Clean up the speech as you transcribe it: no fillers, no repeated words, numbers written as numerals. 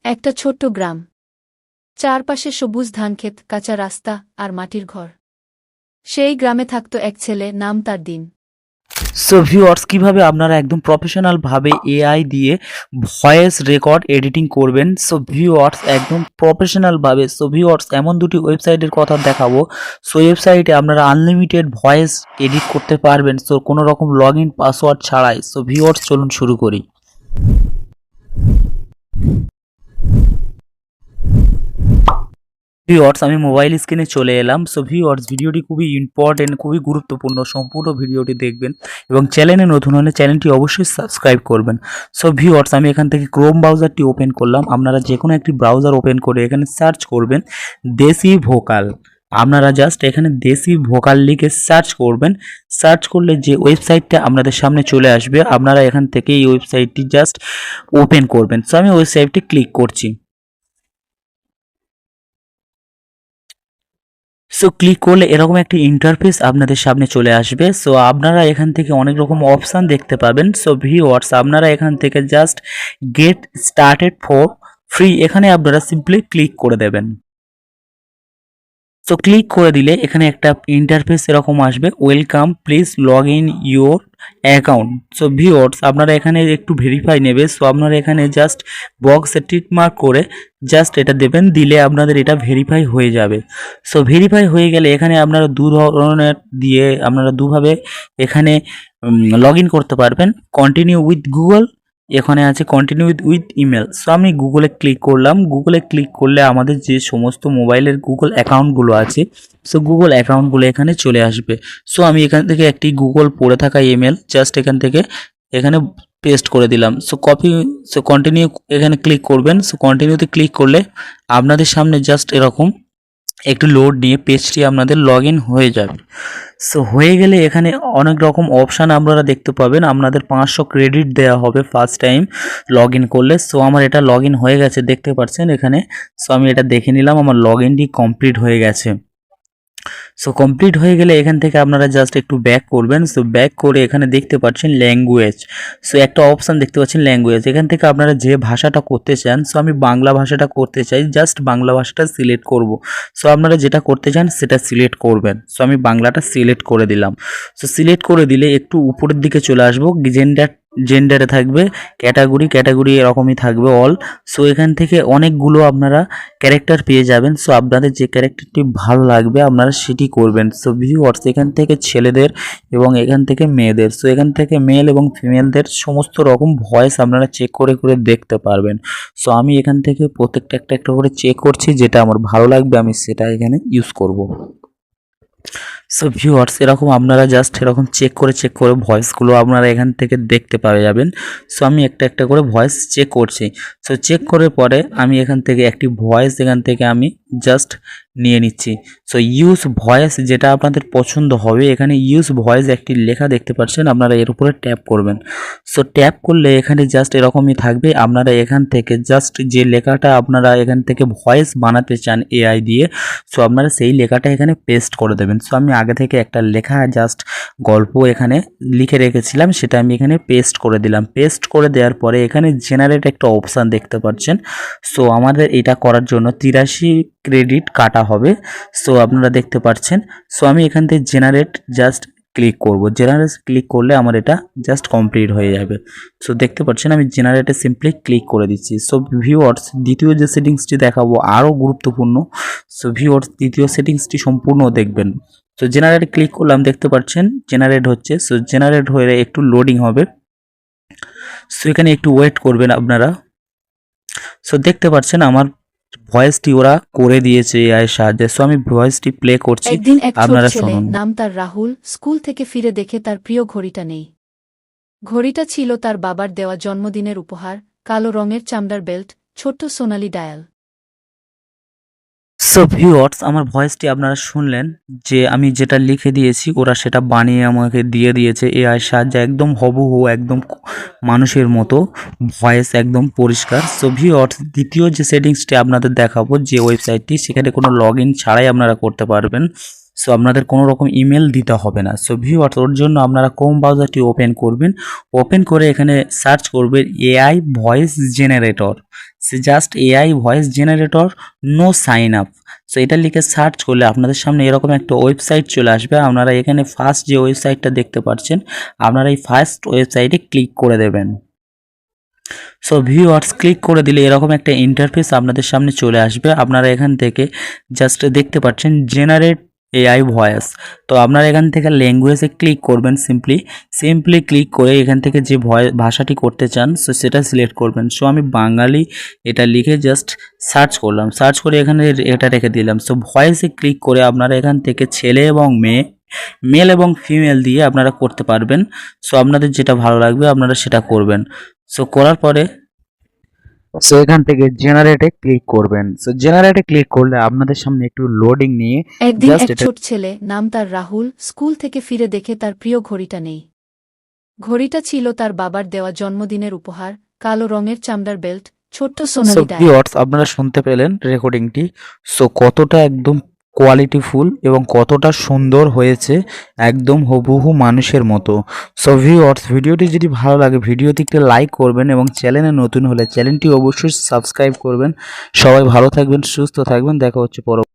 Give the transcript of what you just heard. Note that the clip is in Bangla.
একটা ছোট্ট গ্রাম, চারপাশে সবুজ ধানক্ষেত, কাঁচা রাস্তা আর মাটির ঘর। সেই গ্রামে থাকত এক ছেলে, নাম তার দিন। সো ভিউয়ার্স, কিভাবে আপনারা একদম প্রফেশনাল ভাবে এআই দিয়ে ভয়েস রেকর্ড এডিটিং করবেন। সো ভিউয়ার্স, একদম প্রফেশনাল ভাবে। সো ভিউয়ার্স, এমন দুটি ওয়েবসাইটের কথা দেখাবো। সো ওয়েবসাইটে আপনারা আনলিমিটেড ভয়েস এডিট করতে পারবেন, সো কোনো রকম লগ ইন পাসওয়ার্ড ছাড়াই। সো ভিউয়ার্স, চলুন শুরু করি। ভিউয়ার্স, আমি মোবাইল স্ক্রিনে চলে এলাম। সো ভিউয়ার্স, ভিডিওটি খুবই ইম্পর্টেন্ট, খুবই গুরুত্বপূর্ণ। সম্পূর্ণ ভিডিওটি দেখবেন এবং চ্যানেলে নতুন হলে চ্যানেলটি অবশ্যই সাবস্ক্রাইব করবেন। সো ভিউয়ার্স, আমি এখান থেকে ক্রোম ব্রাউজারটি ওপেন করলাম। আপনারা যে কোনো একটি ব্রাউজার ওপেন করে এখানে সার্চ করবেন দেশি ভোকাল। আপনারা জাস্ট এখানে দেশি ভোকাল লিখে সার্চ করবেন। সার্চ করলে যে ওয়েবসাইটটা আপনাদের সামনে চলে আসবে, আপনারা এখান থেকে এই ওয়েবসাইটটি জাস্ট ওপেন করবেন। সো আমি ওয়েবসাইটটি ক্লিক করছি। সো ক্লিক করলে এরকম একটি ইন্টারফেস আপনাদের সামনে চলে আসবে। সো আপনারা এখান থেকে অনেক রকম অপশান দেখতে পাবেন। সো ভিউয়ার্স, আপনারা এখান থেকে just get started for free, এখানে আপনারা সিম্পলি ক্লিক করে দেবেন। সো ক্লিক করে দিলে এখানে একটা ইন্টারফেস এরকম আসবে, welcome, please log in your account. So viewers, আপনারা এখানে একটু ভেরিফাই নেবে। সো আপনারা এখানে জাস্ট বক্সে টিক মার্ক করে জাস্ট এটা দেবেন, দিলে আপনাদের এটা ভেরিফাই হয়ে যাবে। সো ভেরিফাই হয়ে গেলে এখানে আপনারা দু ধরনের দিয়ে আপনারা দুভাবে এখানে লগ ইন করতে পারবেন। কন্টিনিউ উইথ গুগল, এখানে আছে কন্টিনিউ উইথ ইমেল। সো আমি গুগলে ক্লিক করলাম। গুগলে ক্লিক করলে আমাদের যে সমস্ত মোবাইলের গুগল অ্যাকাউন্টগুলো আছে, সো গুগল অ্যাকাউন্টগুলো এখানে চলে আসবে। সো আমি এখান থেকে একটি গুগল পড়ে থাকা ইমেল জাস্ট এখান থেকে এখানে পেস্ট করে দিলাম। সো কপি, সো কন্টিনিউ এখানে ক্লিক করবেন। সো কন্টিনিউতে ক্লিক করলে আপনাদের সামনে জাস্ট এরকম একটু লোড নিয়ে পেজটি আপনাদের লগ ইন হয়ে যাবে। সো হয়ে গেলে এখানে অনেক রকম অপশান আপনারা দেখতে পাবেন। আপনাদের 500 ক্রেডিট দেওয়া হবে ফার্স্ট টাইম লগ ইন করলে। সো আমার এটা লগ ইন হয়ে গেছে, দেখতে পাচ্ছেন এখানে। সো আমি এটা দেখে নিলাম, আমার লগ ইনটি কমপ্লিট হয়ে গেছে। সো কমপ্লিট হয়ে গেলে এখান থেকে আপনারা জাস্ট একটু ব্যাক করবেন। সো ব্যাক করে এখানে দেখতে পাচ্ছেন ল্যাঙ্গুয়েজ। সো একটা অপশান দেখতে পাচ্ছেন ল্যাঙ্গুয়েজ, এখান থেকে আপনারা যে ভাষাটা করতে চান। সো আমি বাংলা ভাষাটা করতে চাই, জাস্ট বাংলা ভাষাটা সিলেক্ট করব। সো আপনারা যেটা করতে চান সেটা সিলেক্ট করবেন। সো আমি বাংলাটা সিলেক্ট করে দিলাম। সো সিলেক্ট করে দিলে একটু উপরের দিকে চলে আসবো, জেন্ডারে থাকবে, ক্যাটাগরি এরকমই থাকবে অল। সো এখান থেকে অনেকগুলো আপনারা ক্যারেক্টার পেয়ে যাবেন। সো আপনাদের যে ক্যারেক্টারটি ভালো লাগবে আপনারা সেটি করবেন। সো ভিউয়ার্স, এখান থেকে ছেলেদের এবং এখান থেকে মেয়েদের, সো এখান থেকে মেল এবং ফিমেলদের সমস্ত রকম ভয়েস আপনারা চেক করে করে দেখতে পারবেন। সো আমি এখান থেকে প্রত্যেকটা একটা করে চেক করছি, যেটা আমার ভালো লাগবে আমি সেটা এখানে ইউজ করব। সো ভিউয়ার্স, এরকম আপনারা জাস্ট এরকম চেক করে ভয়েসগুলো আপনারা এখান থেকে দেখতে পাওয়া যাবেন। সো আমি একটা করে ভয়েস চেক করছি। সো চেক করার পরে আমি এখান থেকে একটি ভয়েস এখান থেকে আমি জাস্ট নিয়ে নিচ্ছি। সো ইউজ ভয়েস, যেটা আপনাদের পছন্দ হবে, এখানে ইউজ ভয়েস একটি লেখা দেখতে পাচ্ছেন, আপনারা এর উপরে ট্যাপ করবেন। সো ট্যাপ করলে এখানে জাস্ট এরকমই থাকবে। আপনারা এখান থেকে জাস্ট যে লেখাটা আপনারা এখান থেকে ভয়েস বানাতে চান এআই দিয়ে, সো আপনারা সেই লেখাটা এখানে পেস্ট করে দেবেন। সো আমি আগে থেকে একটা লেখা জাস্ট গল্প এখানে লিখে রেখেছিলাম, সেটা আমি এখানে পেস্ট করে দিলাম। পেস্ট করে দেওয়ার পরে এখানে জেনারেট একটা অপশান দেখতে পাচ্ছেন। সো আমাদের এটা করার জন্য 83 ক্রেডিট কাটা হবে। সো আপনারা দেখতে পাচ্ছেন। সো আমি এখান থেকে জেনারেট জাস্ট ক্লিক করব। জেনারেট ক্লিক করলে আমার এটা জাস্ট কমপ্লিট হয়ে যাবে। সো দেখতে পাচ্ছেন আমি জেনারেটে সিম্পলি ক্লিক করে দিচ্ছি। সো ভিউয়ার্স, দ্বিতীয় যে সেটিংসটি দেখাবো আরও গুরুত্বপূর্ণ। সো ভিউয়ার্স, দ্বিতীয় সেটিংসটি সম্পূর্ণ দেখবেন। সো জেনারেট ক্লিক করলাম, দেখতে পাচ্ছেন জেনারেট হচ্ছে। সো জেনারেট হয়ে একটু লোডিং হবে। সো এখানে একটু ওয়েট করবেন আপনারা। সো দেখতে পাচ্ছেন আমার ভয়েসটি ওরা করে দিয়েছে এআই এর সাহায্যে। সো আমি ভয়েসটি প্লে করছি, একদিন এক ছোট আপনারা ছেলে, শুনুন। নাম তার রাহুল, স্কুল থেকে ফিরে দেখে তার প্রিয় ঘড়িটা নেই। ঘড়িটা ছিল তার বাবার দেওয়া জন্মদিনের উপহার, কালো রঙের চামড়ার বেল্ট, ছোট্ট সোনালি ডায়াল। সো ভিউয়ার্স, আমার ভয়েসটি আপনারা শুনলেন, যে আমি যেটা লিখে দিয়েছি ওরা সেটা বানিয়ে আমাকে দিয়ে দিয়েছে এআই এর সাহায্যে, একদম হুবহু একদম মানুষের মতো ভয়েস, একদম পরিষ্কার। সো ভিউয়ার্স, দ্বিতীয় যে সেটিংসটি আপনাদের দেখাবো, যে ওয়েবসাইটটি, সেখানে কোনো লগ ইন ছাড়াই আপনারা করতে পারবেন। সো আপনাদের কোনো রকম ইমেল দিতে হবে না। সো ভিউয়ার্স, ওর জন্য আপনারা ক্রোম ব্রাউজারটি ওপেন করবেন, ওপেন করে এখানে সার্চ করবেন এআই ভয়েস জেনারেটর। সে just AI voice generator no sign up. So এটা লিখে সার্চ করলে আপনাদের সামনে এরকম একটা ওয়েবসাইট চলে আসবে। আপনারা এখানে ফার্স্ট যে ওয়েবসাইটটা দেখতে পাচ্ছেন, আপনারা এই ফার্স্ট ওয়েবসাইটে ক্লিক করে দেবেন। সো ভিউয়ার্স, ক্লিক করে দিলে এরকম একটা ইন্টারফেস আপনাদের সামনে চলে আসবে। আপনারা এখান থেকে জাস্ট দেখতে পাচ্ছেন জেনারেট এআই ভয়েস। তো আপনারা এখান থেকে ল্যাঙ্গুয়েজে ক্লিক করবেন, সিম্পলি ক্লিক করে এখান থেকে যে ভাষাটি করতে চান সো সেটা সিলেক্ট করবেন। সো আমি বাঙালি এটা লিখে জাস্ট সার্চ করলাম, সার্চ করে এখানে এটা রেখে দিলাম। সো ভয়েসে ক্লিক করে আপনারা এখান থেকে ছেলে এবং মেল এবং ফিমেল দিয়ে আপনারা করতে পারবেন। সো আপনাদের যেটা ভালো লাগবে আপনারা সেটা করবেন। সো করার পরে সো এখান থেকে জেনারেটে ক্লিক করবেন। সো জেনারেটে ক্লিক করলে আপনাদের সামনে একটু লোডিং নিয়ে একদিন জাস্ট এক এটা ছোট ছেলে, নাম তার রাহুল, স্কুল থেকে ফিরে দেখে তার প্রিয় ঘড়িটা নেই। ঘড়িটা ছিল তার বাবার দেওয়া জন্মদিনের উপহার, কালো রঙের চামড়ার বেল্ট, ছোট্ট সো সোনালি ডায়াল। ভিউয়ার্স, আপনারা শুনতে পেলেন রেকর্ডিংটি। সো কতটা একদম কোয়ালিটিফুল এবং কতটা সুন্দর হয়েছে, একদম হুবহু মানুষের মতো। সো ভিউয়ার্স, ভিডিওটি যদি ভালো লাগে ভিডিওতে একটি লাইক করবেন এবং চ্যানেলে নতুন হলে চ্যানেলটি অবশ্যই সাবস্ক্রাইব করবেন। সবাই ভালো থাকবেন, সুস্থ থাকবেন, দেখা হচ্ছে পরবর্তী